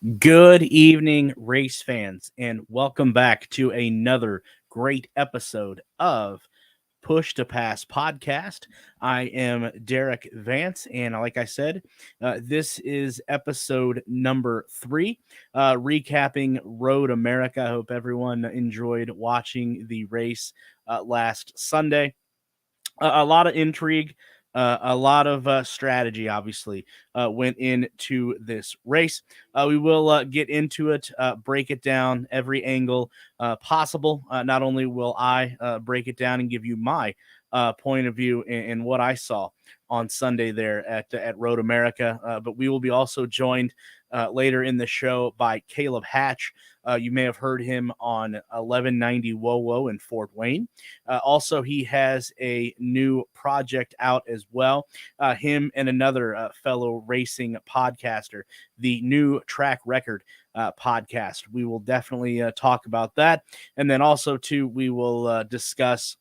Good evening, race fans, and welcome back to another great episode of Push to Pass podcast. I am Derik Vance, and like I said, this is episode number 3, recapping Road America. I hope everyone enjoyed watching the race last Sunday. A lot of intrigue, a lot of strategy, obviously, went into this race. We will get into it, break it down every angle possible. Not only will I break it down and give you my point of view and what I saw on Sunday there at Road America, but we will be also joined later in the show by Caleb Hatch. You may have heard him on 1190 WoWo in Fort Wayne. Also, he has a new project out as well. Him and another fellow racing podcaster, the New Track Record podcast. We will definitely talk about that. And then also, too, we will discuss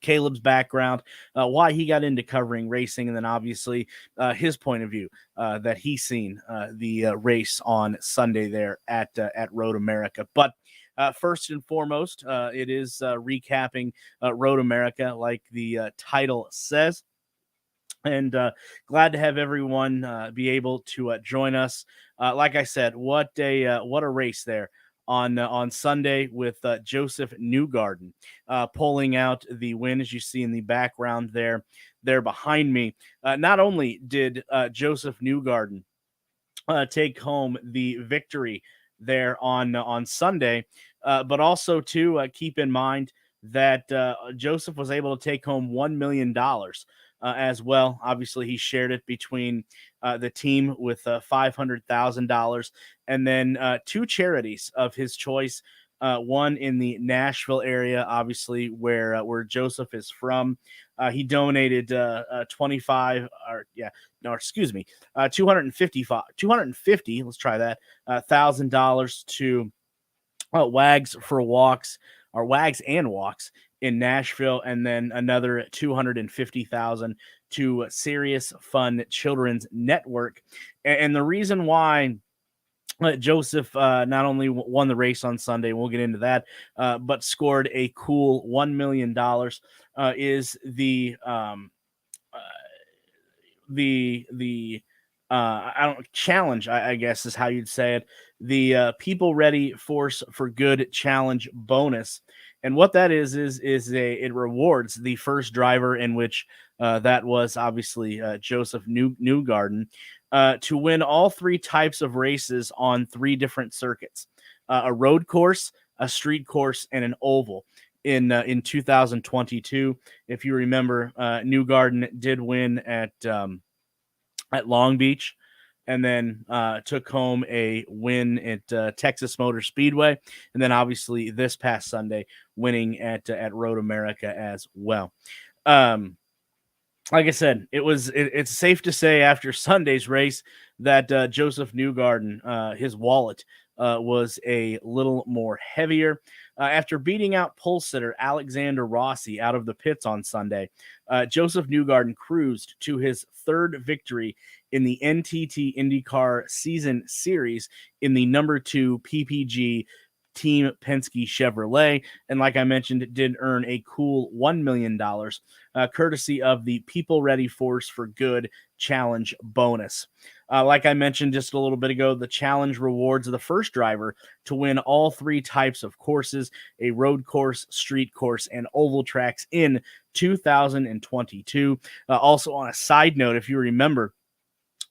Caleb's background, why he got into covering racing, and then obviously his point of view that he's seen the race on Sunday there at Road America. But first and foremost, it is recapping Road America, like the title says. And glad to have everyone be able to join us. Like I said, what a race there on Sunday with Joseph Newgarden pulling out the win, as you see in the background there behind me. Not only did Joseph Newgarden take home the victory there on Sunday, but also to keep in mind that Joseph was able to take home $1 million as well. Obviously, he shared it between the team with $500,000, and then two charities of his choice. One in the Nashville area, obviously where Joseph is from. He donated 25 or yeah, no, excuse me, 250. Let's try that. $1,000 to Wags for Walks or Wags and Walks in Nashville, and then another 250,000 to Serious Fun Children's Network. And the reason why Joseph not only won the race on Sunday, we'll get into that, but scored a cool $1 million is uh, the I don't challenge, I guess is how you'd say it. The People Ready Force for Good challenge bonus, and what that is it rewards the first driver, in which that was obviously Joseph Newgarden, to win all 3 types of races on 3 different circuits: a road course, a street course, and an oval. In 2022, if you remember, Newgarden did win at Long Beach, and then took home a win at Texas Motor Speedway, and then obviously this past Sunday winning at Road America as well. Like I said, it's safe to say after Sunday's race that Joseph Newgarden, his wallet was a little more heavier. After beating out pole sitter Alexander Rossi out of the pits on Sunday, Joseph Newgarden cruised to his 3rd victory in the NTT IndyCar Season Series in the number 2 PPG Team Penske Chevrolet, and like I mentioned, it did earn a cool $1 million, courtesy of the People Ready Force for Good challenge bonus. Like I mentioned just a little bit ago, the challenge rewards the first driver to win all 3 types of courses: a road course, street course, and oval tracks in 2022. Also, on a side note, if you remember,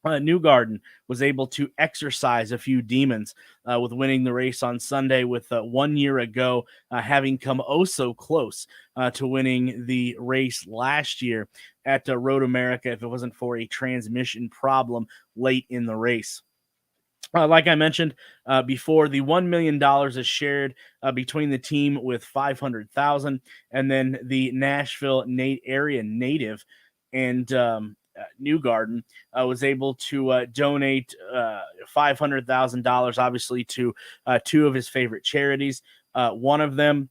Newgarden was able to exercise a few demons with winning the race on Sunday, with 1 year ago having come oh so close to winning the race last year at Road America if it wasn't for a transmission problem late in the race. Like I mentioned before, the $1 million is shared between the team with 500,000, and then the Nashville area native and Newgarden was able to donate $500,000, obviously, to 2 of his favorite charities. One of them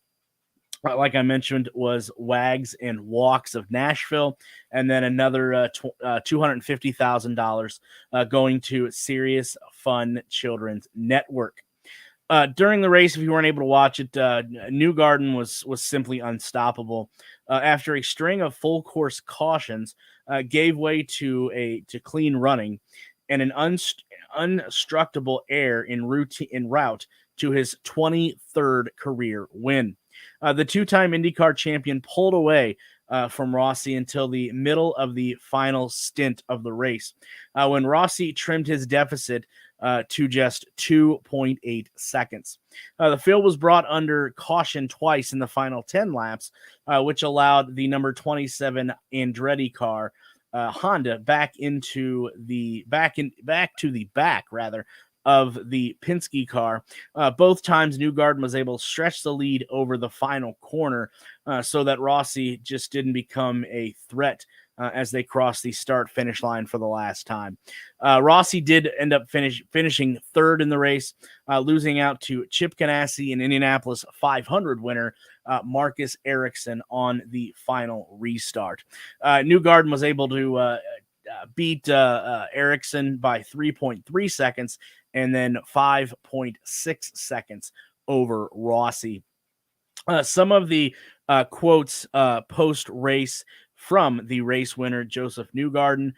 like I mentioned, was Wags and Walks of Nashville, and then another $250,000 going to Serious Fun Children's Network. During the race, if you weren't able to watch it, Newgarden was simply unstoppable. After a string of full course cautions, gave way to clean running and an unstructable air en route to his 23rd career win. The two-time IndyCar champion pulled away from Rossi until the middle of the final stint of the race, when Rossi trimmed his deficit to just 2.8 seconds. The field was brought under caution twice in the final 10 laps, which allowed the number 27 Andretti car Honda back to the back of the Penske car. Both times, Newgarden was able to stretch the lead over the final corner, so that Rossi just didn't become a threat as they crossed the start-finish line for the last time. Rossi did end up finishing third in the race, losing out to Chip Ganassi and Indianapolis 500 winner Marcus Ericsson on the final restart. Newgarden was able to beat Ericsson by 3.3 seconds and then 5.6 seconds over Rossi. Some of the quotes post-race from the race winner, Joseph Newgarden,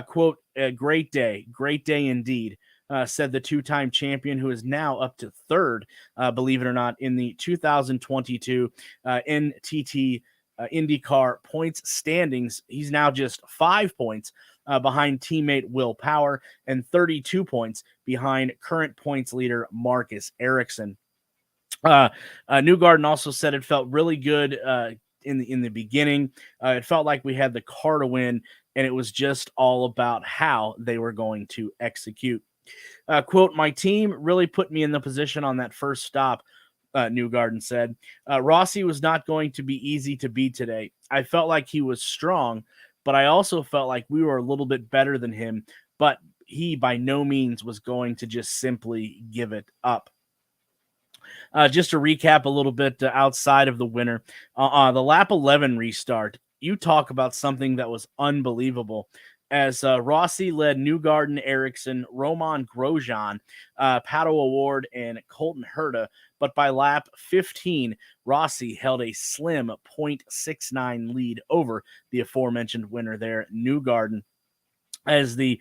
quote, "A great day indeed," said the two-time champion, who is now up to third, believe it or not, in the 2022 NTT IndyCar points standings. He's now just 5 points behind teammate Will Power and 32 points behind current points leader Marcus Ericsson. Newgarden also said it felt really good in the beginning. It felt like we had the car to win, and it was just all about how they were going to execute. Quote, "My team really put me in the position on that first stop," Newgarden said. "Rossi was not going to be easy to beat today. I felt like he was strong, but I also felt like we were a little bit better than him, but he by no means was going to just simply give it up." Just to recap a little bit outside of the winner, the lap 11 restart, you talk about something that was unbelievable. As Rossi led Newgarden, Ericsson, Roman Grosjean, Pato O'Ward, and Colton Herta, but by lap 15, Rossi held a slim 0.69 lead over the aforementioned winner there, Newgarden, as the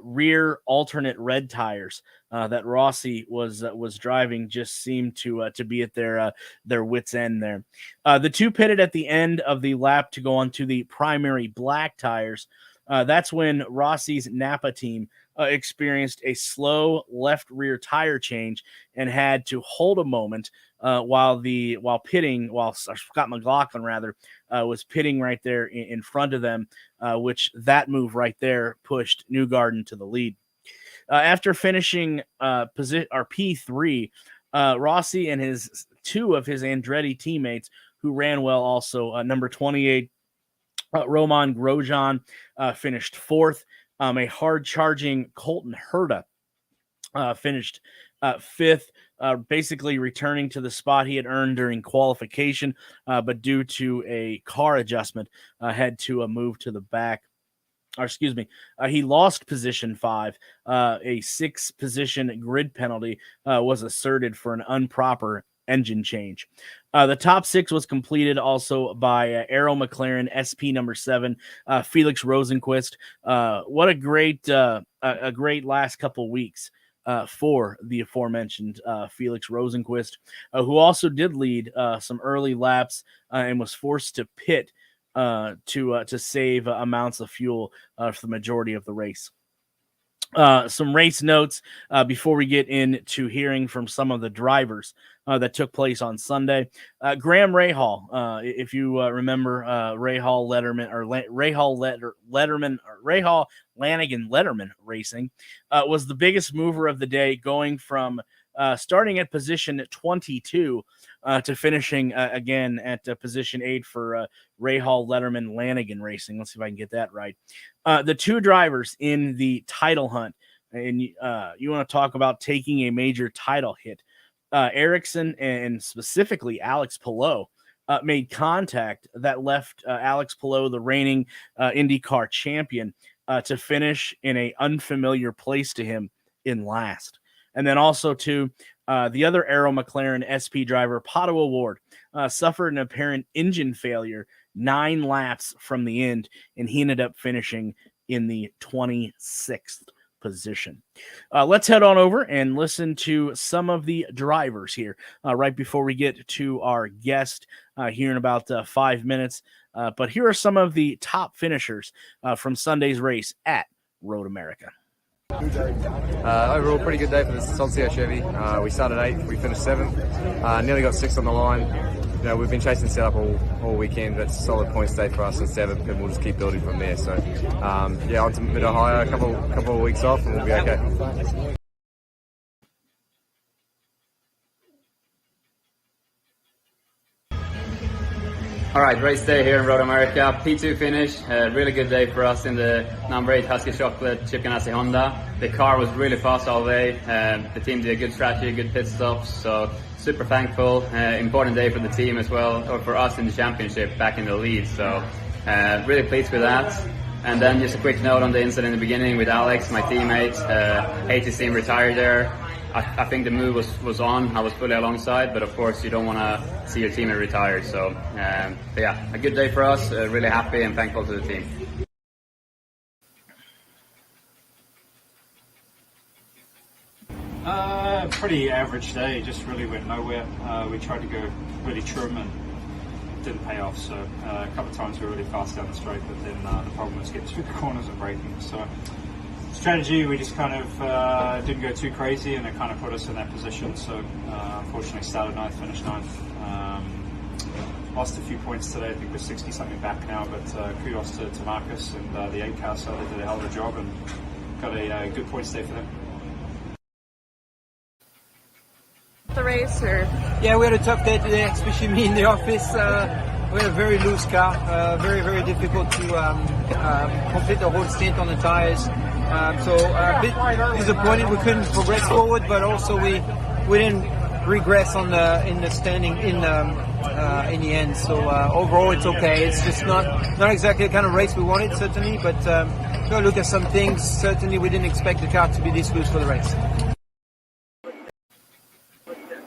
rear alternate red tires that Rossi was driving just seemed to be at their wits' end there. The two pitted at the end of the lap to go on to the primary black tires. That's when Rossi's Napa team experienced a slow left rear tire change and had to hold a moment while Scott McLaughlin was pitting right there in front of them, which that move right there pushed Newgarden to the lead. After finishing P3, Rossi and two of his Andretti teammates who ran well also, number 28 Roman Grosjean finished fourth. A hard-charging Colton Herta finished fifth, basically returning to the spot he had earned during qualification, but due to a car adjustment, had to move to the back. Or excuse me, he lost position 5. A 6-position grid penalty was asserted for an improper engine change. The top 6 was completed also by Arrow McLaren SP number 7, Felix Rosenqvist. What a great last couple weeks for the aforementioned Felix Rosenqvist, who also did lead some early laps and was forced to pit to save amounts of fuel for the majority of the race. Some race notes before we get into hearing from some of the drivers that took place on Sunday. Graham Rahal, if you remember Rahal Lanigan Letterman racing, was the biggest mover of the day, going from starting at position 22 to finishing again at position 8 for Rahal Letterman Lanigan racing. Let's see if I can get that right. The two drivers in the title hunt, and you want to talk about taking a major title hit, Ericsson and specifically Alex Palou made contact that left Alex Palou, the reigning IndyCar champion, to finish in an unfamiliar place to him in last. And then also to the other Arrow McLaren SP driver, Pato O'Ward, suffered an apparent engine failure 9 laps from the end, and he ended up finishing in the 26th position. Let's head on over and listen to some of the drivers here right before we get to our guest here in about 5 minutes. But here are some of the top finishers from Sunday's race at Road America. Overall, pretty good day for the Solcio Chevy. We started 8th, we finished 7th, nearly got 6th on the line. You know, we've been chasing setup all weekend, but it's a solid point stay for us in 7th, and we'll just keep building from there. So, yeah, on to Mid-Ohio, a couple of weeks off, and we'll be okay. All right, race day here in Road America. P2 finish, really good day for us in the number 8 Husky Chocolate Chip Ganassi Honda. The car was really fast all day. The team did a good strategy, good pit stops, so super thankful. Important day for the team as well, or for us in the championship, back in the lead. So really pleased with that. And then just a quick note on the incident in the beginning with Alex, my teammate. Hate to see him retire there. I think the move was on. I was fully alongside, but of course you don't want to see your teammate retired. So, but yeah, a good day for us. Really happy and thankful to the team. Pretty average day. Just really went nowhere. We tried to go really trim and didn't pay off. So a couple of times we were really fast down the straight, but then the problem was getting through the corners and braking. So. Strategy, we just kind of didn't go too crazy, and it kind of put us in that position. So unfortunately started 9th, finished 9th. Lost a few points today. I think we're 60 something back now, but kudos to Marcus and the 8 car, so they did a hell of a job and got a good point stay for them. The race, or yeah, we had a tough day today, especially me in the office. We had a very loose car, very difficult to complete the whole stint on the tires. So a bit disappointed we couldn't progress forward, but also we didn't regress in the standing in the end. So overall it's okay. It's just not exactly the kind of race we wanted, certainly, but go look at some things. Certainly we didn't expect the car to be this loose for the race.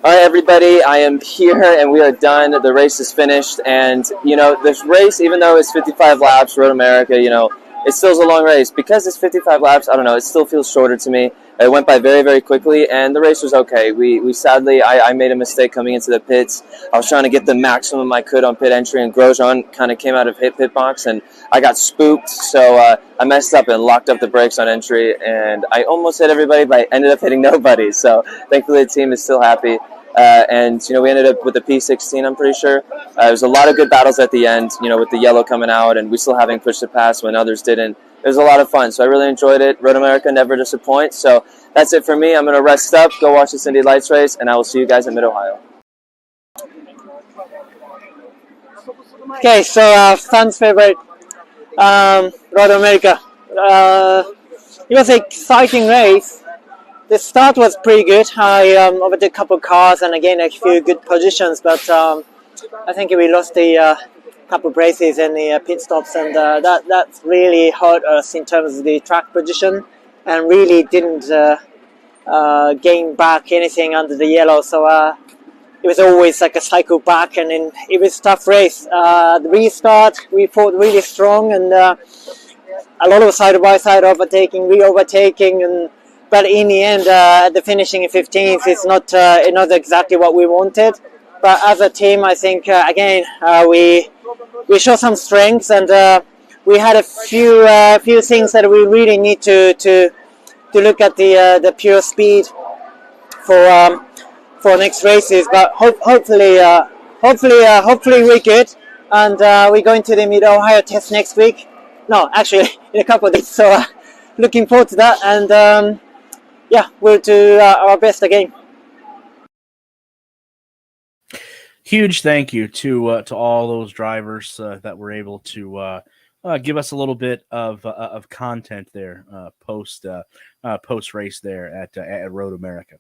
All right, everybody, I am here and we are done. The race is finished, and you know, this race, even though it's 55 laps, Road America, you know, it still is a long race. Because it's 55 laps, I don't know, it still feels shorter to me. It went by very quickly, and the race was okay. We sadly, I made a mistake coming into the pits. I was trying to get the maximum I could on pit entry, and Grosjean kind of came out of pit box, and I got spooked, so I messed up and locked up the brakes on entry, and I almost hit everybody, but I ended up hitting nobody. So thankfully the team is still happy. And, you know, we ended up with the P16, I'm pretty sure. There was a lot of good battles at the end, you know, with the yellow coming out and we still having pushed the pass when others didn't. It was a lot of fun, so I really enjoyed it. Road America never disappoints. So that's it for me. I'm going to rest up, go watch the Indy Lights race, and I will see you guys in Mid-Ohio. Okay, so fans' favorite, Road America. It was an exciting race. The start was pretty good. I overtook a couple of cars and again a few good positions, but I think we lost the couple of races and the pit stops, and that really hurt us in terms of the track position, and really didn't gain back anything under the yellow. So it was always like a cycle back, and then it was a tough race. The restart, we fought really strong, and a lot of side-by-side overtaking, re-overtaking, and but in the end, the finishing in 15th is not exactly what we wanted. But as a team, I think again we showed some strengths, and we had a few things that we really need to look at the pure speed for next races. But hopefully we're good, and we're going to the Mid-Ohio test next week. No, actually in a couple of days. So looking forward to that, and yeah, we'll do our best again. Huge thank you to all those drivers that were able to give us a little bit of content there post race there at Road America.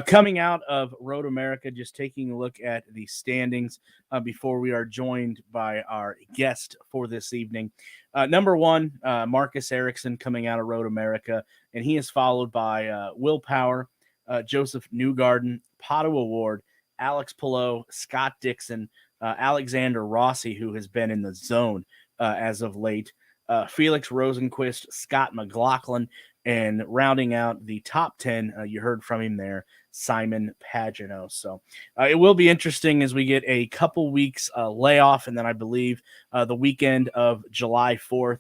Coming out of Road America, just taking a look at the standings before we are joined by our guest for this evening. Number one, Marcus Erickson coming out of Road America, and he is followed by Will Power, Joseph Newgarden, Pato Award, Alex Pillow, Scott Dixon, Alexander Rossi, who has been in the zone as of late, Felix Rosenquist, Scott McLaughlin, and rounding out the top 10, you heard from him there, Simon Pagano. So it will be interesting as we get a couple weeks layoff, and then I believe the weekend of July 4th,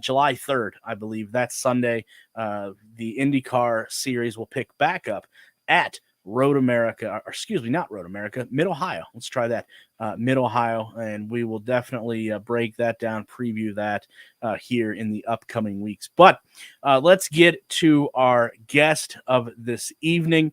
July 3rd, I believe that's Sunday, the IndyCar series will pick back up at Road America, or excuse me, not Road America, Mid Ohio. Let's try that, Mid Ohio, and we will definitely break that down, preview that here in the upcoming weeks. But let's get to our guest of this evening.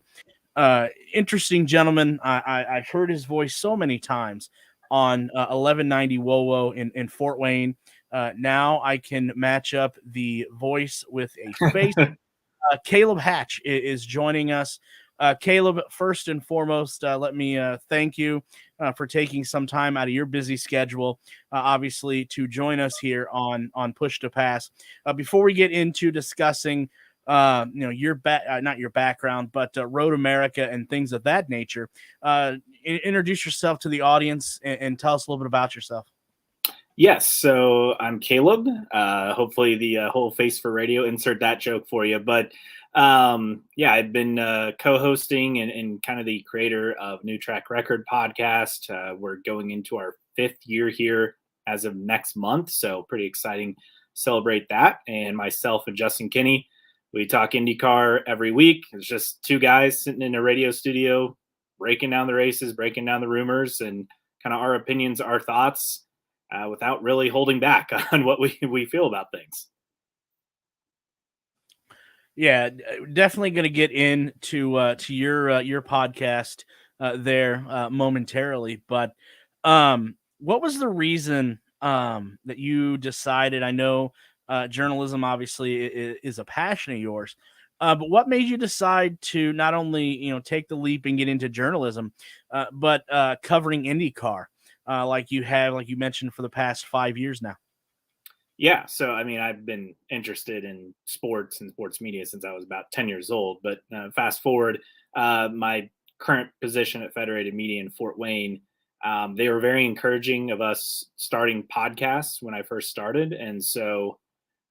Interesting gentleman. I've heard his voice so many times on 1190 WoWo in Fort Wayne. Now I can match up the voice with a face. Caleb Hatch is joining us. Caleb, first and foremost, let me thank you for taking some time out of your busy schedule, obviously, to join us here on Push to Pass. Before we get into discussing, your not your background, but Road America and things of that nature, introduce yourself to the audience and tell us a little bit about yourself. Yes, so I'm Caleb. Hopefully the whole face for radio, insert that joke for you. But I've been co-hosting and kind of the creator of New Track Record podcast. We're going into our 5th year here as of next month, so pretty exciting to celebrate that. And myself and Justin Kinney, we talk IndyCar every week. It's just two guys sitting in a radio studio, breaking down the races, breaking down the rumors, and kind of our opinions, our thoughts, without really holding back on what we feel about things. Yeah, definitely going to get into to your podcast there momentarily. But what was the reason that you decided? I know journalism obviously is a passion of yours, but what made you decide to not only take the leap and get into journalism, but covering IndyCar like you mentioned for the past 5 years now? Yeah, so I mean, I've been interested in sports and sports media since I was about 10 years old. But fast forward, my current position at Federated Media in Fort Wayne, they were very encouraging of us starting podcasts when I first started. And so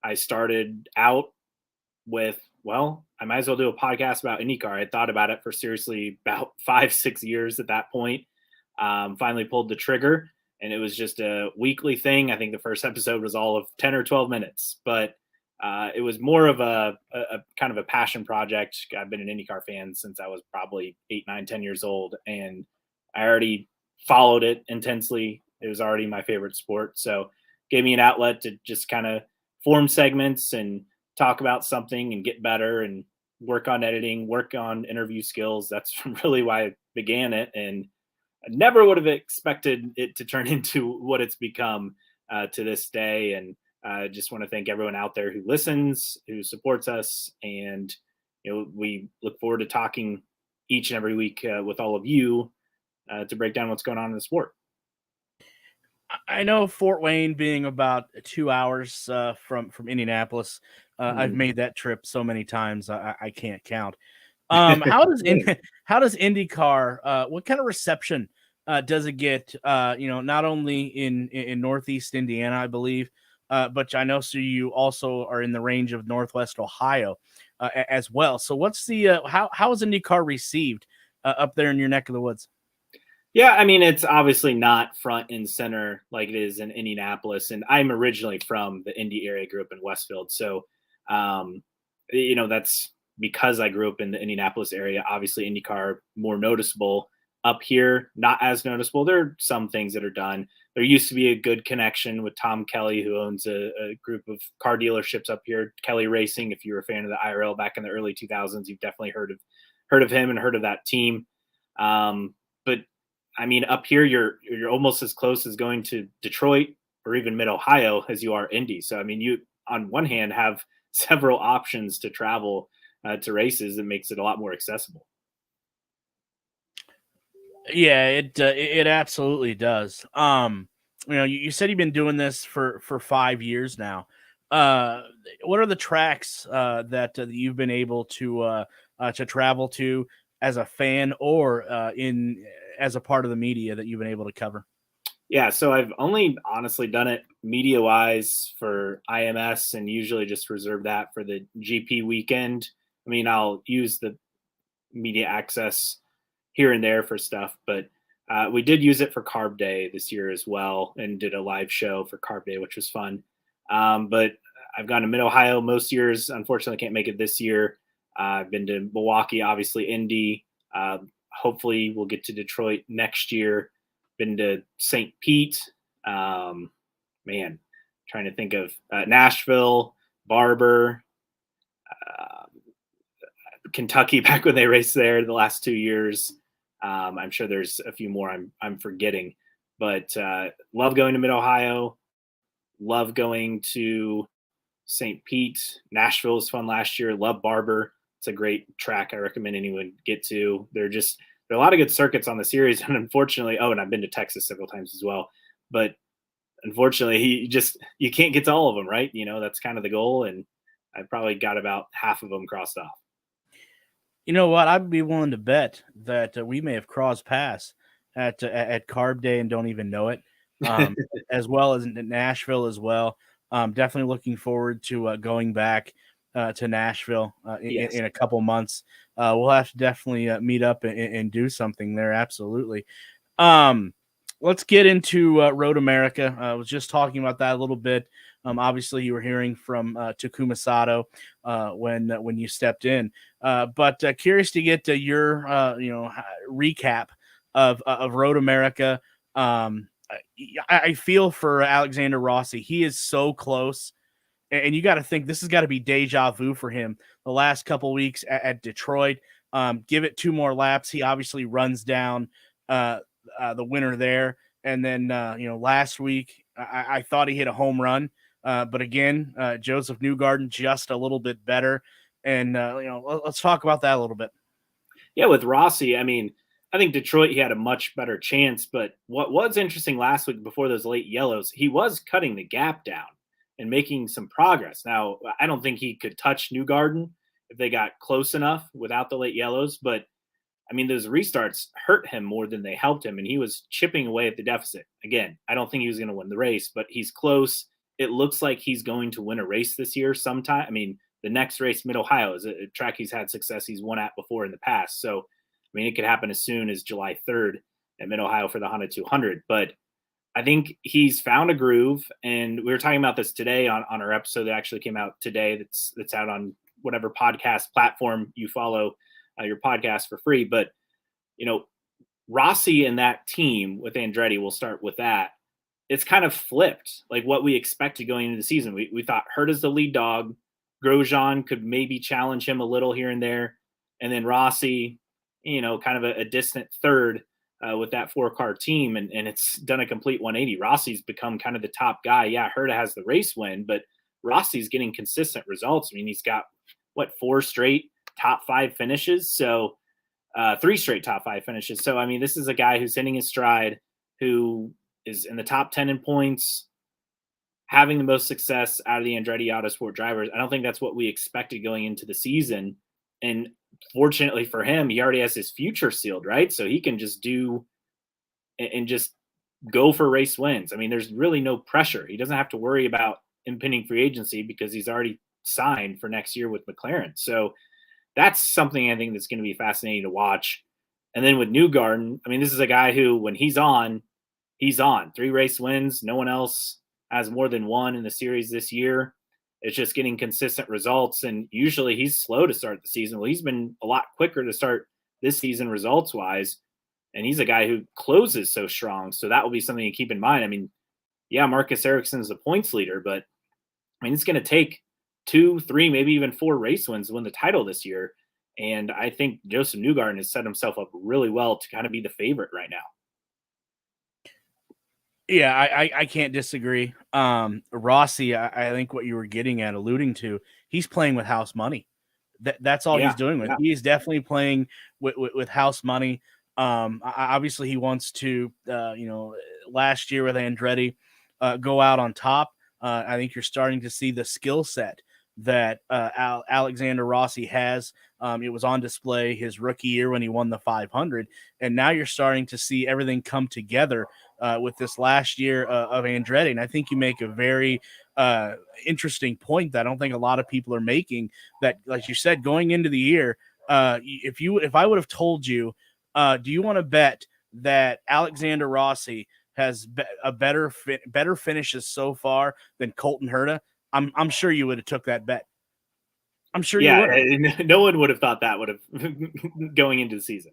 I started out with, well, I might as well do a podcast about IndyCar. I thought about it for seriously about 5-6 years at that point. Finally pulled the trigger, and it was just a weekly thing. I think the first episode was all of 10 or 12 minutes, but it was more of a kind of a passion project. I've been an IndyCar fan since I was probably 8, 9, 10 years old, and I already followed it intensely. It was already my favorite sport. So it gave me an outlet to just kind of form segments and talk about something and get better and work on editing, work on interview skills. That's really why I began it. And I never would have expected it to turn into what it's become to this day. And I just want to thank everyone out there who listens, who supports us. And, we look forward to talking each and every week with all of you to break down what's going on in the sport. I know Fort Wayne being about 2 hours from Indianapolis. I've made that trip so many times I can't count. How does IndyCar? What kind of reception does it get? Not only in Northeast Indiana, I believe, but I know so you also are in the range of Northwest Ohio as well. So what's the how is IndyCar received up there in your neck of the woods? Yeah, I mean, it's obviously not front and center like it is in Indianapolis. And I'm originally from the Indy area, grew up in Westfield. So, that's because I grew up in the Indianapolis area. Obviously, IndyCar more noticeable. Up here, not as noticeable. There are some things that are done. There used to be a good connection with Tom Kelly, who owns a group of car dealerships up here, Kelly Racing. If you were a fan of the IRL back in the early 2000s, you've definitely heard of him and heard of that team. But I mean, up here, you're almost as close as going to Detroit or even Mid Ohio as you are Indy. So, I mean, you on one hand have several options to travel to races that makes it a lot more accessible. Yeah, it absolutely does. You said you've been doing this for 5 years now. Uh, what are the tracks that you've been able to travel to as a fan or in as a part of the media that you've been able to cover? Yeah, so I've only honestly done it media wise for IMS and usually just reserve that for the GP weekend. I mean, I'll use the media access here and there for stuff, but we did use it for Carb Day this year as well and did a live show for Carb Day, which was fun. But I've gone to Mid Ohio most years. Unfortunately, can't make it this year. I've been to Milwaukee, obviously Indy. Hopefully, we'll get to Detroit next year. Been to St. Pete. Man, trying to think of Nashville, Barber, uh, Kentucky back when they raced there the last 2 years. I'm sure there's a few more I'm forgetting, but love going to Mid Ohio. Love going to St. Pete. Nashville was fun last year. Love Barber. It's a great track. I recommend anyone get to. There are a lot of good circuits on the series, and unfortunately, and I've been to Texas several times as well. But unfortunately, you can't get to all of them, right? That's kind of the goal, and I probably got about half of them crossed off. You know what? I'd be willing to bet that we may have crossed paths at Carb Day and don't even know it, um, as well as in Nashville as well. Definitely looking forward to going back to Nashville Yes. in a couple months. We'll have to definitely meet up and do something there. Absolutely. Um, let's get into Road America. I was just talking about that a little bit. Obviously, you were hearing from Takuma Sato when you stepped in, but curious to get your recap of Road America. I feel for Alexander Rossi. He is so close, and you got to think this has got to be deja vu for him. The last couple weeks at Detroit, give it 2 more laps. He obviously runs down the winner there, and then last week I thought he hit a home run, but again, Joseph Newgarden just a little bit better, and let's talk about that a little bit. Yeah, with Rossi, I mean, I think Detroit he had a much better chance. But what was interesting last week before those late yellows, he was cutting the gap down and making some progress. Now, I don't think he could touch Newgarden if they got close enough without the late yellows. But I mean, those restarts hurt him more than they helped him, and he was chipping away at the deficit. Again, I don't think he was going to win the race, but he's close. It looks like he's going to win a race this year sometime. I mean, the next race, Mid Ohio, is a track he's had success he's won at before in the past. So, I mean, it could happen as soon as July 3rd at Mid Ohio for the Honda 200. But I think he's found a groove, and we were talking about this today on our episode that actually came out today. That's out on whatever podcast platform you follow your podcast for free. But Rossi and that team with Andretti, we'll start with that. It's kind of flipped, like what we expected going into the season. We thought Hurt is the lead dog. Grosjean could maybe challenge him a little here and there. And then Rossi, kind of a distant third with that 4-car team. And it's done a complete 180. Rossi's become kind of the top guy. Yeah, Herta has the race win, but Rossi's getting consistent results. I mean, he's got, 4 straight top 5 finishes? So 3 straight top 5 finishes. So, I mean, this is a guy who's hitting his stride, who is in the top 10 in points, having the most success out of the Andretti Autosport drivers. I don't think that's what we expected going into the season. And fortunately for him, he already has his future sealed, right? So he can just do and just go for race wins. I mean, there's really no pressure. He doesn't have to worry about impending free agency because he's already signed for next year with McLaren. So that's something I think that's going to be fascinating to watch. And then with Newgarden, I mean, this is a guy who, when he's on, 3 race wins. No one else has more than 1 in the series this year. It's just getting consistent results. And usually he's slow to start the season. Well, he's been a lot quicker to start this season results wise. And he's a guy who closes so strong. So that will be something to keep in mind. I mean, yeah, Marcus Ericsson's the points leader, but I mean, it's going to take 2, 3, maybe even 4 race wins to win the title this year. And I think Joseph Newgarden has set himself up really well to kind of be the favorite right now. Yeah, I can't disagree. Rossi, I think what you were alluding to, he's playing with house money. That's all he's doing with. Yeah. He's definitely playing with house money. Obviously, he wants to, last year with Andretti, go out on top. I think you're starting to see the skill set that Alexander Rossi has. It was on display his rookie year when he won the 500, and now you're starting to see everything come together with this last year of Andretti. And I think you make a very interesting point that I don't think a lot of people are making. That, like you said, going into the year, if I would have told you, do you want to bet that Alexander Rossi has a better finishes so far than Colton Herta? I'm sure you would have took that bet. I'm sure you would have. No one would have thought that would have going into the season.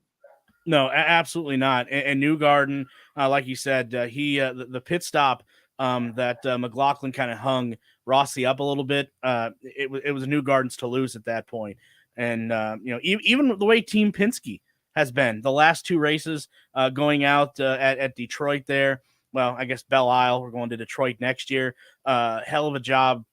No, absolutely not. And Newgarden, like you said, the pit stop that McLaughlin kind of hung Rossi up a little bit. It was Newgarden's to lose at that point. And even the way Team Penske has been the last two races, going out at Detroit there. Well, I guess Belle Isle. We're going to Detroit next year. Hell of a job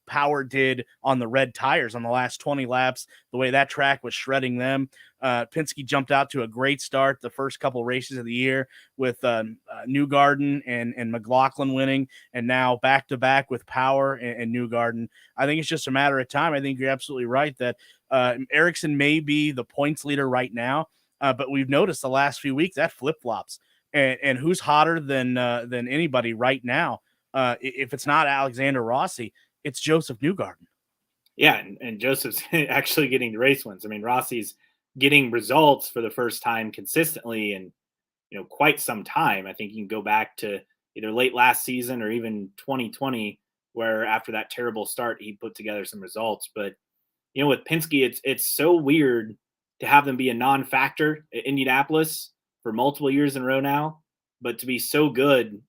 Power did on the red tires on the last 20 laps. The way that track was shredding them. Penske jumped out to a great start the first couple races of the year with Newgarden and McLaughlin winning, and now back-to-back with Power and Newgarden. I think it's just a matter of time. I think you're absolutely right that Ericsson may be the points leader right now, but we've noticed the last few weeks that flip-flops. And who's hotter than anybody right now? If it's not Alexander Rossi, it's Joseph Newgarden. Yeah, and Joseph's actually getting the race wins. I mean, Rossi's getting results for the first time consistently in quite some time. I think you can go back to either late last season or even 2020, where after that terrible start he put together some results. But with Penske, it's so weird to have them be a non-factor at Indianapolis for multiple years in a row now, but to be so good,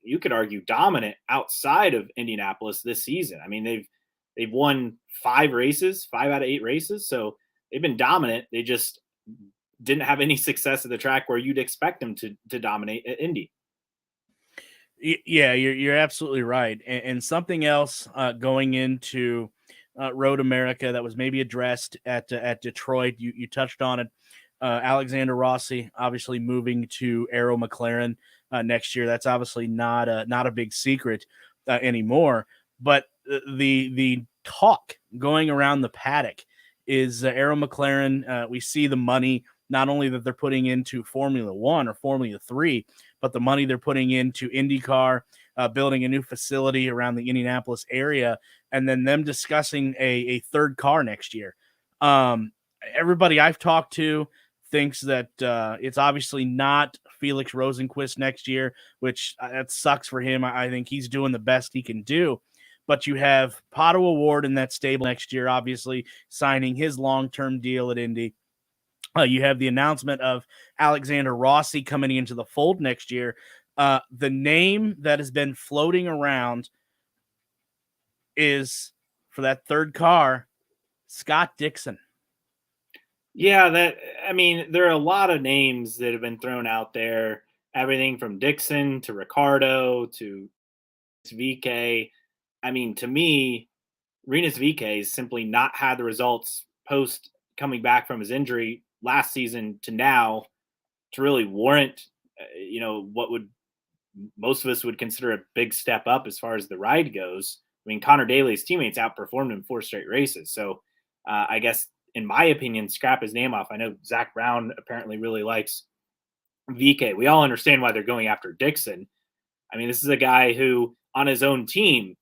you could argue dominant outside of Indianapolis this season. I mean, they've won 5 out of 8 races. So they've been dominant. They just didn't have any success at the track where you'd expect them to dominate at Indy. Yeah, you're absolutely right. And something else going into Road America that was maybe addressed at Detroit, you touched on it. Alexander Rossi obviously moving to Arrow McLaren next year. That's obviously not a big secret anymore. But the talk going around the paddock is Arrow McLaren. We see the money not only that they're putting into Formula One or Formula 3, but the money they're putting into IndyCar, building a new facility around the Indianapolis area, and then them discussing a third car next year. Everybody I've talked to thinks that it's obviously not Felix Rosenqvist next year, which that sucks for him. I think he's doing the best he can do. But you have Pato O'Ward in that stable next year, obviously signing his long-term deal at Indy. You have the announcement of Alexander Rossi coming into the fold next year. The name that has been floating around is, for that third car, Scott Dixon. Yeah, there are a lot of names that have been thrown out there. Everything from Dixon to Ricardo to VK. I mean, to me, Rinus VK has simply not had the results post coming back from his injury last season to now to really warrant, what would most of us would consider a big step up as far as the ride goes. I mean, Connor Daly's teammates outperformed him 4 straight races. So I guess, in my opinion, scrap his name off. I know Zach Brown apparently really likes VK. We all understand why they're going after Dixon. I mean, this is a guy who on his own team,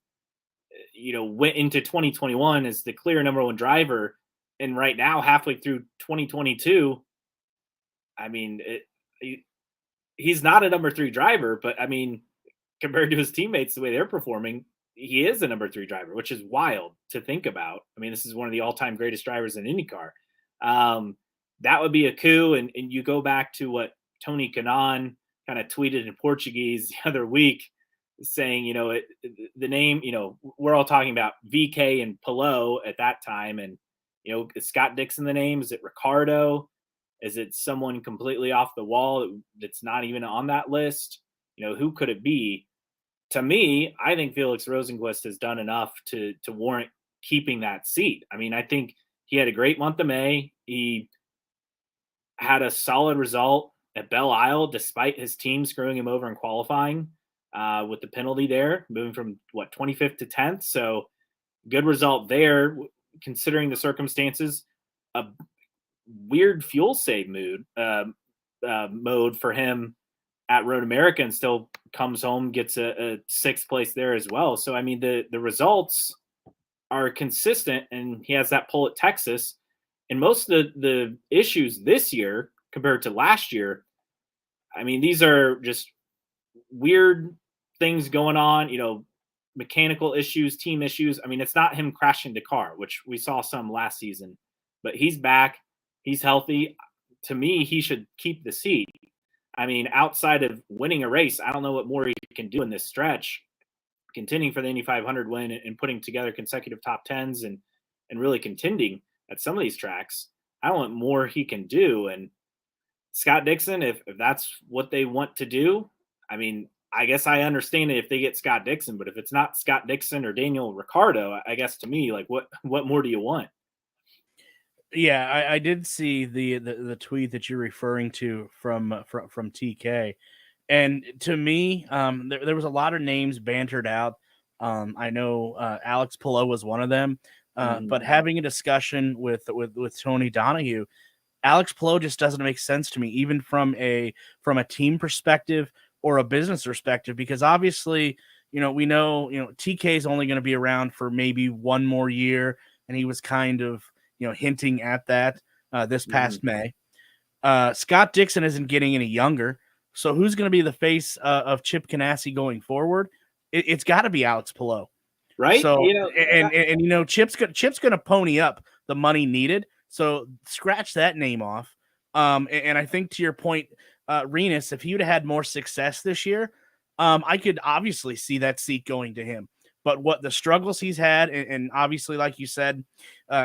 went into 2021 as the clear number 1 driver. And right now, halfway through 2022, I mean, he's not a number 3 driver, but I mean, compared to his teammates, the way they're performing, he is a number 3 driver, which is wild to think about. I mean, this is one of the all-time greatest drivers in IndyCar. That would be a coup. And you go back to what Tony Kanaan kind of tweeted in Portuguese the other week, saying, the name, we're all talking about VK and Pillow at that time. And, is Scott Dixon the name? Is it Ricardo? Is it someone completely off the wall that's not even on that list? Who could it be? To me, I think Felix Rosenqvist has done enough to warrant keeping that seat. I mean, I think he had a great month of May. He had a solid result at Belle Isle, despite his team screwing him over in qualifying with the penalty there, moving from 25th to 10th. So good result there, considering the circumstances. A weird fuel save mode for him at Road America, and still comes home, gets a sixth place there as well. So I mean, the results are consistent, and he has that pull at Texas. And most of the issues this year compared to last year, I mean, these are just weird things going on, mechanical issues, team issues. I mean, it's not him crashing the car, which we saw some last season, but he's back. He's healthy. To me, he should keep the seat. I mean, outside of winning a race, I don't know what more he can do in this stretch, contending for the Indy 500 win and putting together consecutive top tens and really contending at some of these tracks. I don't want more he can do. And Scott Dixon, if that's what they want to do, I mean, I guess I understand it if they get Scott Dixon, but if it's not Scott Dixon or Daniel Ricciardo, I guess to me, like what more do you want? Yeah, I did see the tweet that you're referring to from TK, and to me, there was a lot of names bantered out. I know Alex Palou was one of them, but having a discussion with Tony Donahue, Alex Palou just doesn't make sense to me, even from a team perspective or a business perspective, because obviously, we know, TK is only going to be around for maybe one more year, and he was kind of, hinting at that this past May. Scott Dixon isn't getting any younger, so who's going to be the face of Chip Ganassi going forward? It's got to be Alex Palou, right? So Chip's going to pony up the money needed. So scratch that name off. And I think to your point, Renus, if he would have had more success this year, I could obviously see that seat going to him. But what the struggles he's had, and obviously, like you said,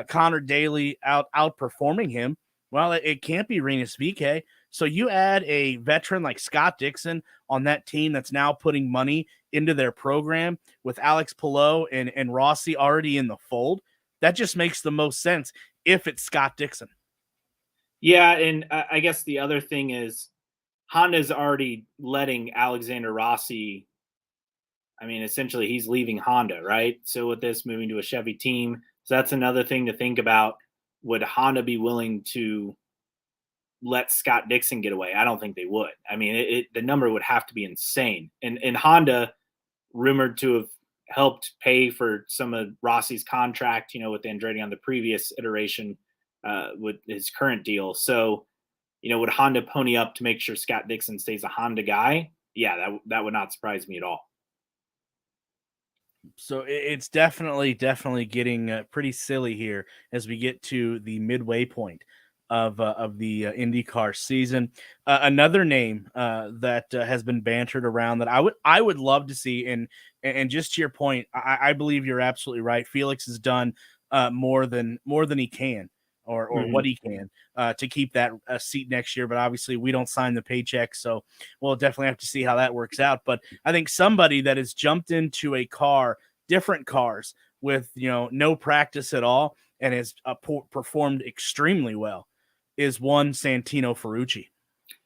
Connor Daly outperforming him, well, it can't be Renus VK. So you add a veteran like Scott Dixon on that team that's now putting money into their program with Alex Palou and Rossi already in the fold. That just makes the most sense if it's Scott Dixon. Yeah, and I guess the other thing is Honda's already letting Alexander Rossi. I mean, essentially, he's leaving Honda, right? So with this moving to a Chevy team, so that's another thing to think about. Would Honda be willing to let Scott Dixon get away? I don't think they would. I mean, the number would have to be insane. And Honda, rumored to have helped pay for some of Rossi's contract, with Andretti on the previous iteration with his current deal. So, would Honda pony up to make sure Scott Dixon stays a Honda guy? Yeah, that would not surprise me at all. So it's definitely getting pretty silly here as we get to the midway point of the IndyCar season. Another name that has been bantered around that I would love to see, and just to your point, I believe you're absolutely right. Felix has done more than he can or what he can to keep that seat next year. But obviously we don't sign the paycheck, so we'll definitely have to see how that works out. But I think somebody that has jumped into a car, different cars with, no practice at all and has performed extremely well is one Santino Ferrucci.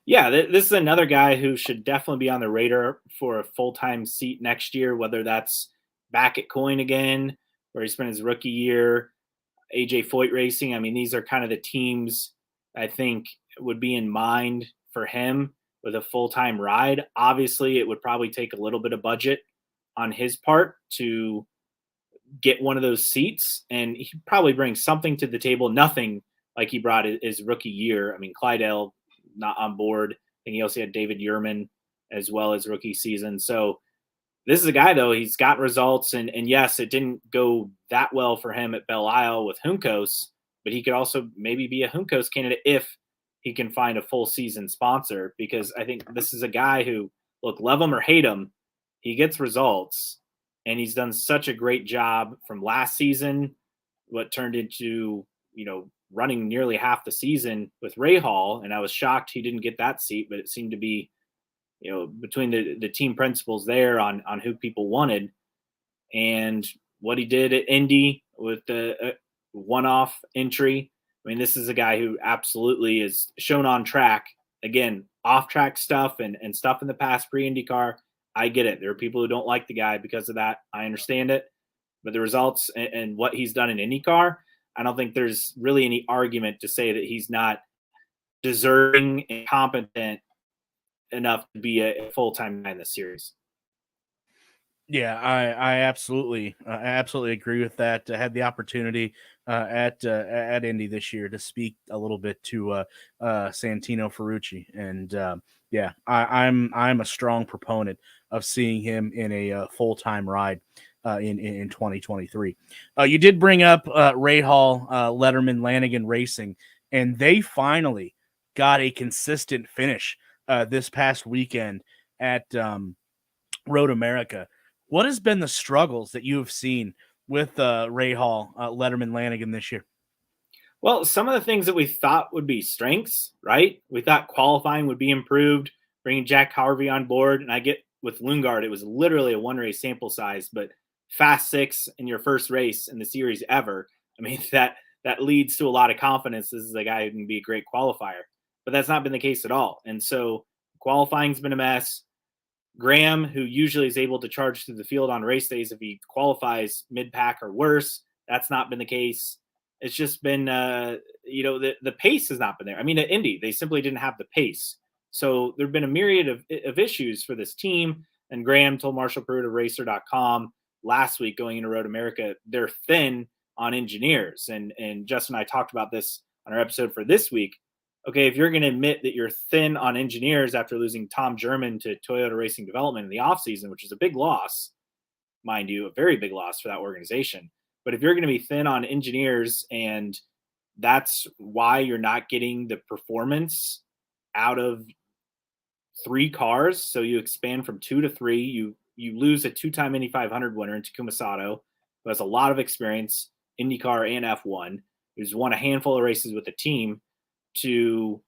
Yeah, this is another guy who should definitely be on the radar for a full-time seat next year, whether that's back at Coyne again, where he spent his rookie year, AJ Foyt Racing. I mean, these are kind of the teams I think would be in mind for him with a full-time ride. Obviously, it would probably take a little bit of budget on his part to get one of those seats, and he probably brings something to the table. Nothing like he brought his rookie year. I mean, Clydell not on board. I think he also had David Yerman as well as rookie season. So this is a guy, though, he's got results, and yes, it didn't go that well for him at Belle Isle with Juncos, but he could also maybe be a Juncos candidate if he can find a full season sponsor, because I think this is a guy who, look, love him or hate him, he gets results, and he's done such a great job from last season, what turned into, running nearly half the season with Ray Hall, and I was shocked he didn't get that seat, but it seemed to be, between the team principals there on who people wanted, and what he did at Indy with the one-off entry I mean, this is a guy who absolutely is shown on track. Again, off track stuff and stuff in the past pre IndyCar. I get it. There are people who don't like the guy because of that. I understand it. But the results and what he's done in IndyCar, I don't think there's really any argument to say that he's not deserving and competent enough to be a full-time guy in the series. Yeah, I absolutely agree with that. I had the opportunity at Indy this year to speak a little bit to Santino Ferrucci, and yeah, I'm a strong proponent of seeing him in a full time ride in 2023. You did bring up Ray Hall, Letterman, Lanigan Racing, and they finally got a consistent finish this past weekend at Road America. What has been the struggles that you have seen with Ray Hall, Letterman, Lanigan this year? Well, some of the things that we thought would be strengths, right? We thought qualifying would be improved, bringing Jack Harvey on board. And I get with Lundgaard, it was literally a one race sample size, but fast six in your first race in the series ever. I mean, that leads to a lot of confidence. This is a guy who can be a great qualifier, but that's not been the case at all. And so qualifying's been a mess. Graham, who usually is able to charge through the field on race days if he qualifies mid-pack or worse, that's not been the case. It's just been, the pace has not been there. I mean, at Indy, they simply didn't have the pace. So there have been a myriad of issues for this team. And Graham told Marshall Pruitt of Racer.com last week going into Road America, they're thin on engineers. And Justin and I talked about this on our episode for this week. Okay, if you're going to admit that you're thin on engineers after losing Tom German to Toyota Racing Development in the offseason, which is a big loss, mind you, a very big loss for that organization. But if you're going to be thin on engineers and that's why you're not getting the performance out of 3 cars, so you expand from 2 to 3, you lose a 2-time Indy 500 winner in Takuma Sato, who has a lot of experience, IndyCar and F1, who's won a handful of races with the team, to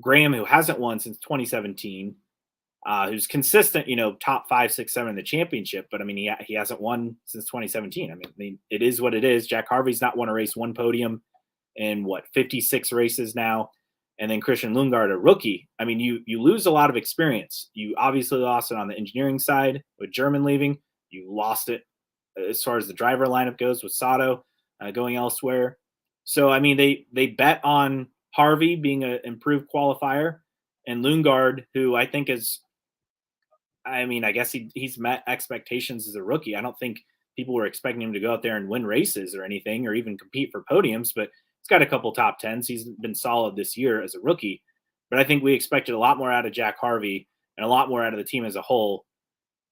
Graham, who hasn't won since 2017, who's consistent, top 5, 6, 7 in the championship. But I mean, he hasn't won since 2017. I mean, it is what it is. Jack Harvey's not won a race, 1 podium in 56 races now. And then Christian Lundgaard, a rookie. I mean, you lose a lot of experience. You obviously lost it on the engineering side with German leaving. You lost it as far as the driver lineup goes with Sato going elsewhere. So, I mean, they bet on Harvey being an improved qualifier, and Lundgaard, who I think I guess he's met expectations as a rookie. I don't think people were expecting him to go out there and win races or anything, or even compete for podiums, but he's got a couple top 10s. He's been solid this year as a rookie, but I think we expected a lot more out of Jack Harvey and a lot more out of the team as a whole.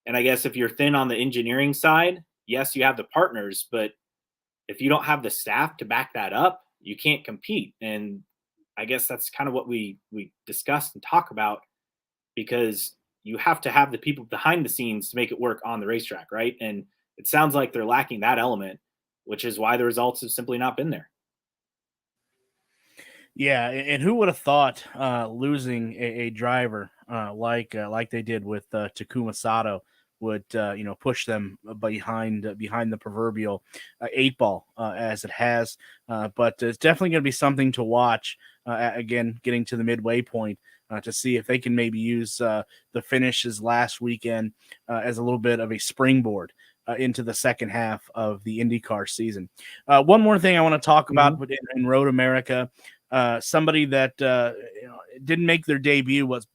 And I guess if you're thin on the engineering side, yes, you have the partners, but if you don't have the staff to back that up, you can't compete. And I guess that's kind of what we discussed and talk about, because you have to have the people behind the scenes to make it work on the racetrack, right? And it sounds like they're lacking that element, which is why the results have simply not been there. Yeah, and who would have thought losing a driver like they did with Takuma Sato would push them behind the proverbial 8 ball as it has, but it's definitely going to be something to watch. Again, getting to the midway point to see if they can maybe use the finishes last weekend as a little bit of a springboard into the second half of the IndyCar season. One more thing I want to talk about in Road America. Somebody that didn't make their debut was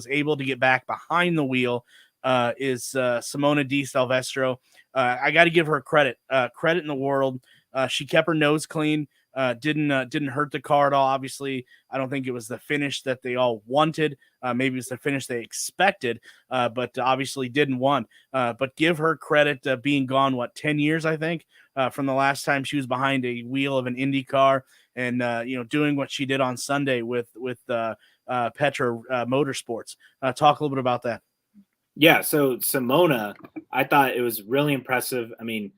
able to get back behind the wheel is Simona Di Silvestro. I got to give her credit in the world. She kept her nose clean. Didn't hurt the car at all. Obviously, I don't think it was the finish that they all wanted. Maybe it's the finish they expected, but obviously didn't want. But give her credit, being gone 10 years, I think, from the last time she was behind a wheel of an Indy car, and doing what she did on Sunday with Petra Motorsports. Talk a little bit about that. Yeah, so Simona, I thought it was really impressive. I mean,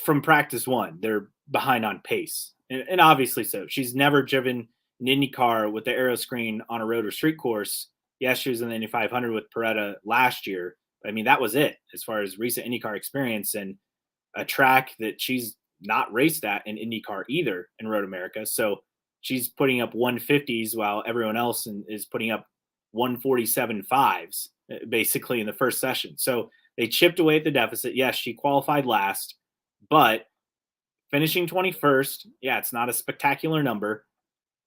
from practice 1, they're behind on pace, and obviously so. She's never driven an Indy car with the aero screen on a road or street course. Yes, she was in the Indy 500 with Peretta last year. I mean, that was it as far as recent IndyCar experience, and a track that she's not raced at in IndyCar either in Road America. So she's putting up 150s while everyone else is putting up 147.5s basically in the first session. So they chipped away at the deficit. Yes, she qualified last, but finishing 21st, yeah, it's not a spectacular number.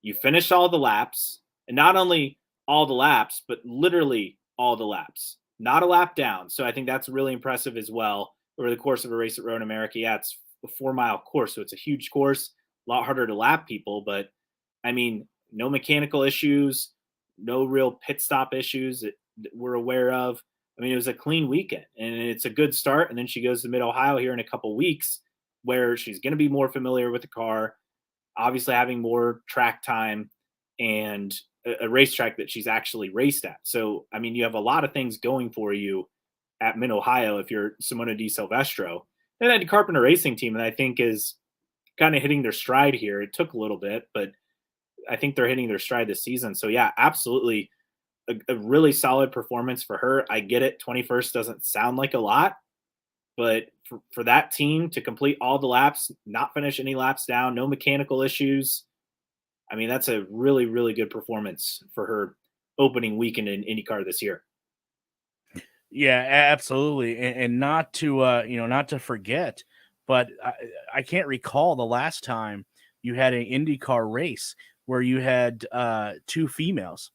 You finished all the laps, and not only all the laps, but literally all the laps, not a lap down. So I think that's really impressive as well over the course of a race at Road America. Yeah, it's a 4-mile course, so it's a huge course, a lot harder to lap people, but I mean, no mechanical issues, no real pit stop issues that we're aware of. I mean, it was a clean weekend, and it's a good start. And then she goes to Mid Ohio here in a couple weeks, where she's going to be more familiar with the car, obviously having more track time and a racetrack that she's actually raced at. So, I mean, you have a lot of things going for you at Mid Ohio if you're Simona Di Silvestro. And that Carpenter Racing team, and I think is kind of hitting their stride here. It took a little bit, but I think they're hitting their stride this season. So yeah, absolutely a really solid performance for her. I get it. 21st doesn't sound like a lot, but for that team to complete all the laps, not finish any laps down, no mechanical issues. I mean, that's a really, really good performance for her opening weekend in IndyCar this year. Yeah, absolutely, and not to not to forget, but I can't recall the last time you had an IndyCar race where you had two females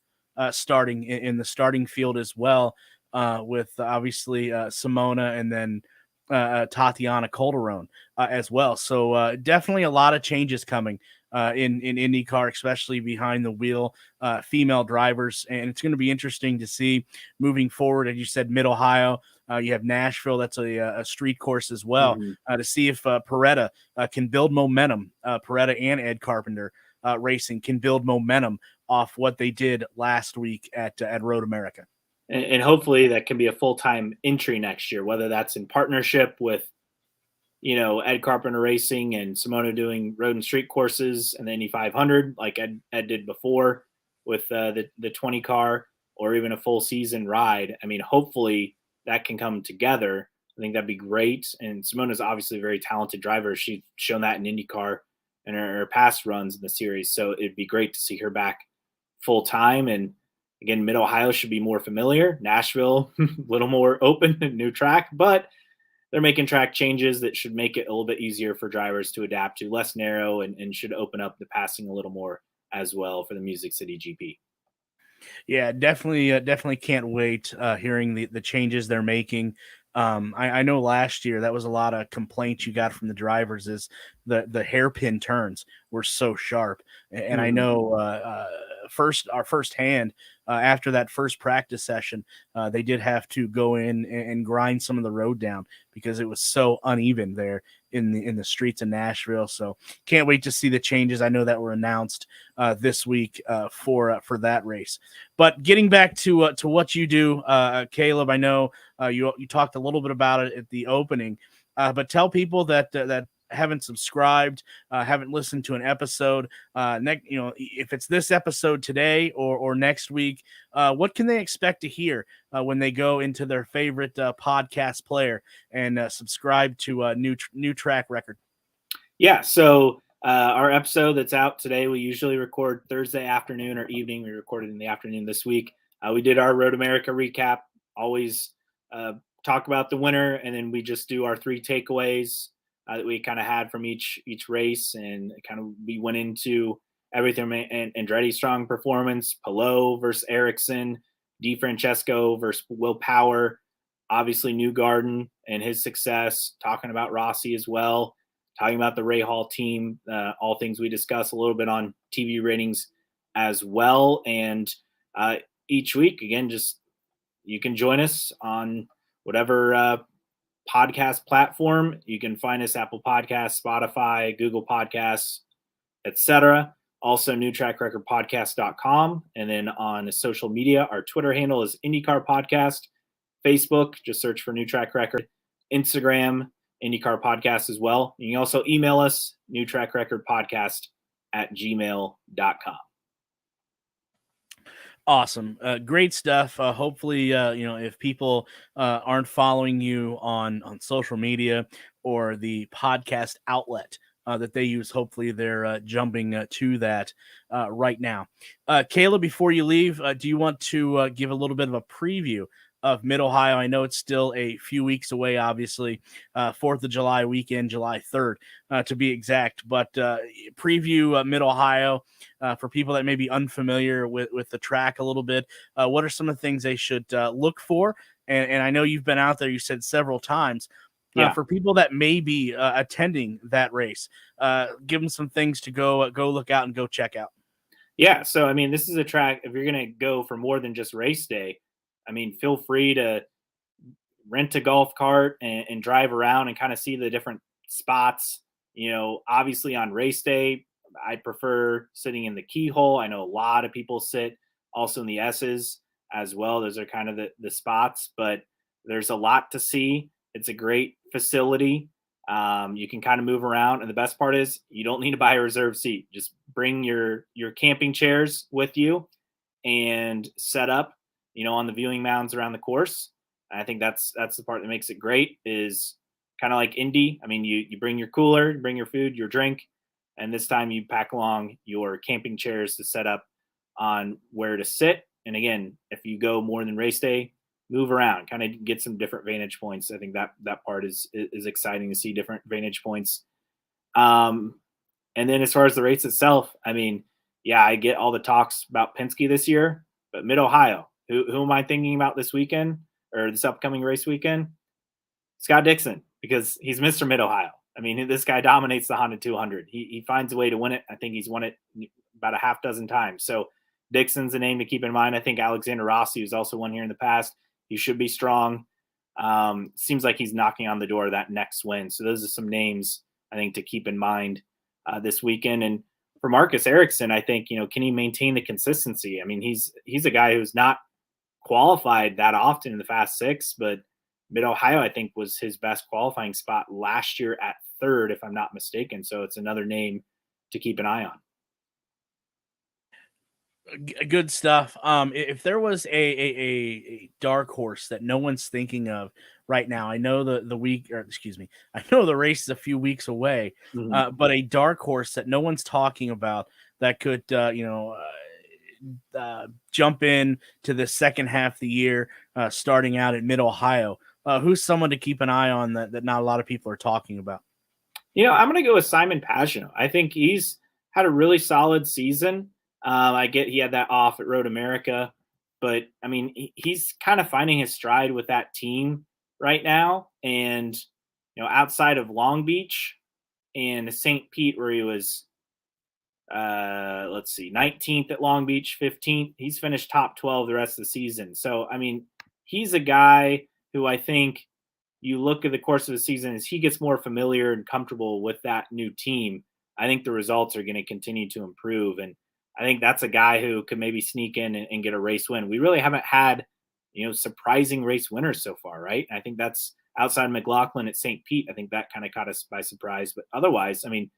starting in the starting field as well, with obviously Simona and then Tatiana Calderon as well. So definitely a lot of changes coming in IndyCar, especially behind the wheel, female drivers, and it's going to be interesting to see moving forward. As you said, Mid Ohio. You have Nashville. That's a street course as well. To see if Peretta can build momentum. Peretta and Ed Carpenter Racing can build momentum off what they did last week at Road America. And hopefully that can be a full-time entry next year, whether that's in partnership with, Ed Carpenter Racing and Simona doing road and street courses and the Indy 500 like Ed did before with the 20 car, or even a full season ride. I mean, hopefully that can come together. I think that'd be great. And Simona's obviously a very talented driver. She's shown that in IndyCar and her past runs in the series. So it'd be great to see her back full time. And again, Mid Ohio should be more familiar. Nashville, a little more open, new track, but they're making track changes that should make it a little bit easier for drivers to adapt to, less narrow, and should open up the passing a little more as well for the Music City GP. Yeah, definitely can't wait hearing the changes they're making. I know last year that was a lot of complaints you got from the drivers is the hairpin turns were so sharp, and I know firsthand after that first practice session, they did have to go in and grind some of the road down because it was so uneven there in the streets of Nashville. So can't wait to see the changes. I know that were announced this week for that race. But getting back to what you do, Caleb, I know you talked a little bit about it at the opening, but tell people that haven't subscribed, haven't listened to an episode, if it's this episode today or next week, what can they expect to hear when they go into their favorite podcast player and subscribe to new track record? Yeah. So our episode that's out today, we usually record Thursday afternoon or evening. We recorded in the afternoon this week. We did our Road America recap, always talk about the winner, and then we just do our 3 takeaways that we kind of had from each race, and kind of we went into everything. And Andretti's strong performance, Palou versus Ericsson, DeFrancesco versus Will Power, obviously Newgarden and his success, talking about Rossi as well, talking about the Ray Hall team, all things we discuss a little bit on TV ratings as well. And each week, again, just you can join us on whatever podcast platform. You can find us Apple Podcasts, Spotify, Google Podcasts, etc. Also, newtrackrecordpodcast.com. And then on social media, our Twitter handle is IndyCar Podcast. Facebook, just search for New Track Record. Instagram, IndyCar Podcast as well. You can also email us, newtrackrecordpodcast@gmail.com. Awesome. Great stuff. Hopefully, if people aren't following you on social media, or the podcast outlet that they use. Hopefully, they're jumping to that right now. Kayla, before you leave, do you want to give a little bit of a preview of Mid Ohio? I know it's still a few weeks away, obviously, 4th of July weekend, July 3rd to be exact, but preview Mid Ohio for people that may be unfamiliar with the track a little bit. What are some of the things they should look for? And I know you've been out there, you said several times. For people that may be attending that race, give them some things to go look out and go check out. Yeah, so I mean, this is a track. If you're going to go for more than just race day, I mean, feel free to rent a golf cart and drive around and kind of see the different spots. Obviously on race day, I prefer sitting in the keyhole. I know a lot of people sit also in the S's as well. Those are kind of the spots, but there's a lot to see. It's a great facility. You can kind of move around, and the best part is you don't need to buy a reserved seat. Just bring your camping chairs with you and set up, on the viewing mounds around the course. And I think that's the part that makes it great, is kind of like Indy. I mean, you bring your cooler, you bring your food, your drink, and this time you pack along your camping chairs to set up on where to sit. And again, if you go more than race day, move around, kind of get some different vantage points. I think that part is exciting to see different vantage points. And then as far as the race itself, I mean, yeah, I get all the talks about Penske this year, but Mid Ohio, who am I thinking about this weekend or this upcoming race weekend? Scott Dixon, because he's Mr. Mid Ohio. I mean, this guy dominates the Honda 200. He finds a way to win it. I think he's won it about a half dozen times. So Dixon's a name to keep in mind. I think Alexander Rossi, who's also won here in the past, he should be strong. Seems like he's knocking on the door of that next win. So those are some names I think to keep in mind this weekend. And for Marcus Ericsson, I think, can he maintain the consistency? I mean, he's a guy who's not qualified that often in the Fast Six, but Mid Ohio, I think, was his best qualifying spot last year at third, if I'm not mistaken. So it's another name to keep an eye on. Good stuff. If there was a dark horse that no one's thinking of right now, I know the week, or excuse me, I know the race is a few weeks away, but a dark horse that no one's talking about that could, jump in to the second half of the year, starting out at Mid Ohio. Who's someone to keep an eye on that not a lot of people are talking about? I'm going to go with Simon Pagenaud. I think he's had a really solid season. I get he had that off at Road America, but I mean, he's kind of finding his stride with that team right now. And, outside of Long Beach and St. Pete, where he was, 19th at Long Beach, 15th, he's finished top 12 the rest of the season. So, I mean, he's a guy who I think you look at the course of the season as he gets more familiar and comfortable with that new team. I think the results are going to continue to improve. And I think that's a guy who could maybe sneak in and get a race win. We really haven't had, surprising race winners so far, right? And I think that's outside McLaughlin at St. Pete. I think that kind of caught us by surprise. But otherwise, I mean,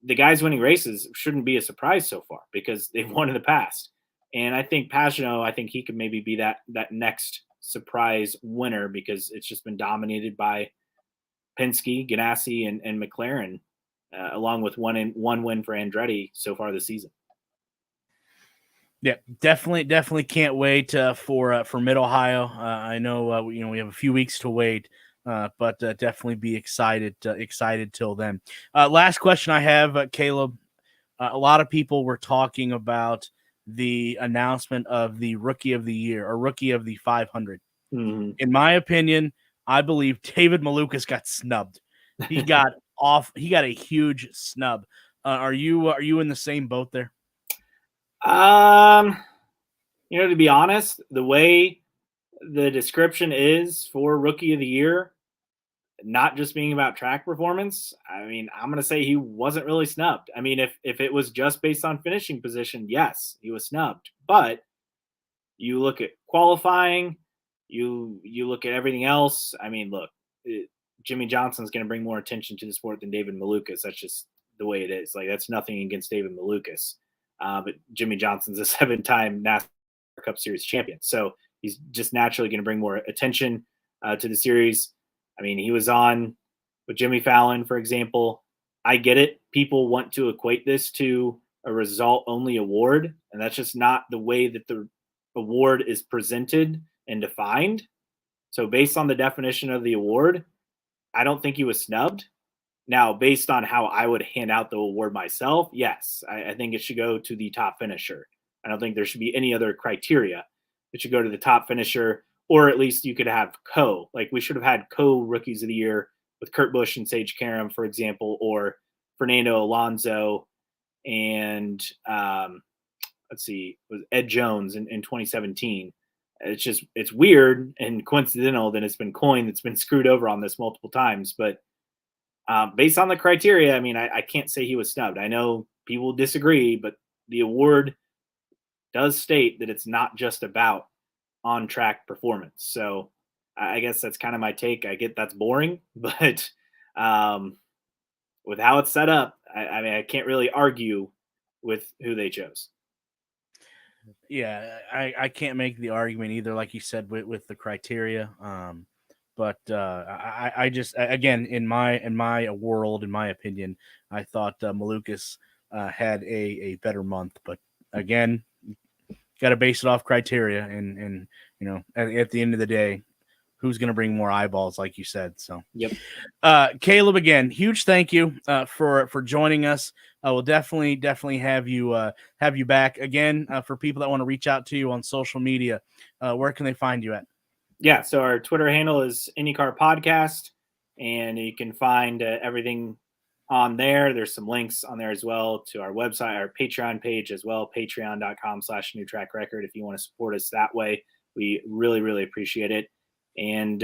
the guys winning races shouldn't be a surprise so far because they've won in the past. And I think Pagenaud, I think he could maybe be that next surprise winner because it's just been dominated by Penske, Ganassi, and McLaren, along with one win for Andretti so far this season. Yeah, definitely can't wait for Mid Ohio. I know we have a few weeks to wait, but definitely be excited till then. Last question I have, Caleb. A lot of people were talking about the announcement of the Rookie of the Year or Rookie of the 500. Mm-hmm. In my opinion, I believe David Malukas got snubbed. He got off. He got a huge snub. Are you in the same boat there? To be honest, the way the description is for Rookie of the Year, not just being about track performance, I mean, I'm going to say he wasn't really snubbed. I mean, if it was just based on finishing position, yes, he was snubbed. But you look at qualifying, you look at everything else. I mean, look, Jimmy Johnson's going to bring more attention to the sport than David Malukas. That's just the way it is. Like, that's nothing against David Malukas. But Jimmy Johnson's a 7-time NASCAR Cup Series champion. So he's just naturally going to bring more attention to the series. I mean, he was on with Jimmy Fallon, for example. I get it. People want to equate this to a result only award, and that's just not the way that the award is presented and defined. So, based on the definition of the award, I don't think he was snubbed. Now, based on how I would hand out the award myself, yes, I think it should go to the top finisher. I don't think there should be any other criteria. It should go to the top finisher, or at least you could have like we should have had rookies of the year with Kurt Busch and Sage Karam, for example, or Fernando Alonso and let's see, was Ed Jones in 2017. It's weird and coincidental that it's been coined that's been screwed over on this multiple times, but based on the criteria, I mean, I can't say he was snubbed. I know people disagree, but the award does state that it's not just about on-track performance. So I guess that's kind of my take. I get that's boring, but with how it's set up, I mean, I can't really argue with who they chose. Yeah, I can't make the argument either, like you said, with the criteria. But I just, again, in my world, in my opinion, I thought Malukas had a better month. But again, got to base it off criteria, and at the end of the day, who's going to bring more eyeballs, like you said. So, yep. Caleb, again, huge thank you for joining us. We'll definitely have you back again. For people that want to reach out to you on social media, where can they find you at? Yeah, so our Twitter handle is IndyCar Podcast, and you can find everything on there. There's some links on there as well to our website, our Patreon page as well, patreon.com/New Track Record. If you want to support us that way, we really, really appreciate it. And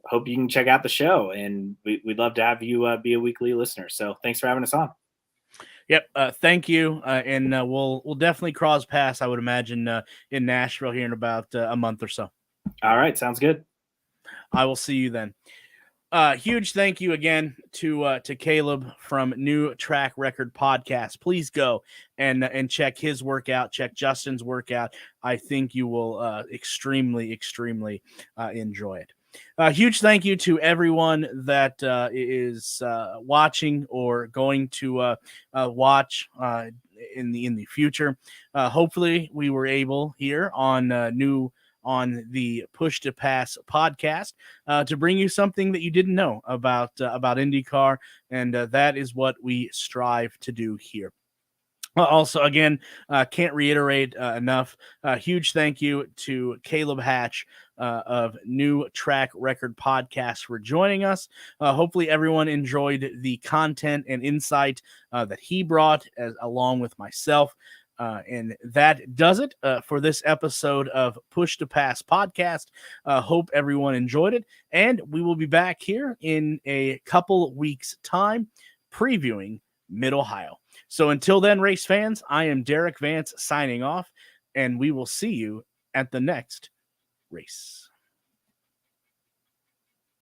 hope you can check out the show. And we'd love to have you be a weekly listener. So thanks for having us on. Yep. Thank you. And we'll definitely cross paths, I would imagine, in Nashville here in about a month or so. All right. Sounds good. I will see you then. Huge thank you again to Caleb from New Track Record Podcast. Please go and check his workout, check Justin's workout. I think you will extremely enjoy it. Huge thank you to everyone that is watching or going to watch in the future. Hopefully, we were able here on the Push to Pass podcast to bring you something that you didn't know about IndyCar, and that is what we strive to do here. Also, again, can't reiterate enough. Huge thank you to Caleb Hatch of New Track Record Podcast for joining us. Hopefully, everyone enjoyed the content and insight that he brought, along with myself. And that does it for this episode of Push to Pass Podcast. Hope everyone enjoyed it. And we will be back here in a couple weeks' time previewing Mid-Ohio. So until then, race fans, I am Derik Vance signing off, and we will see you at the next race.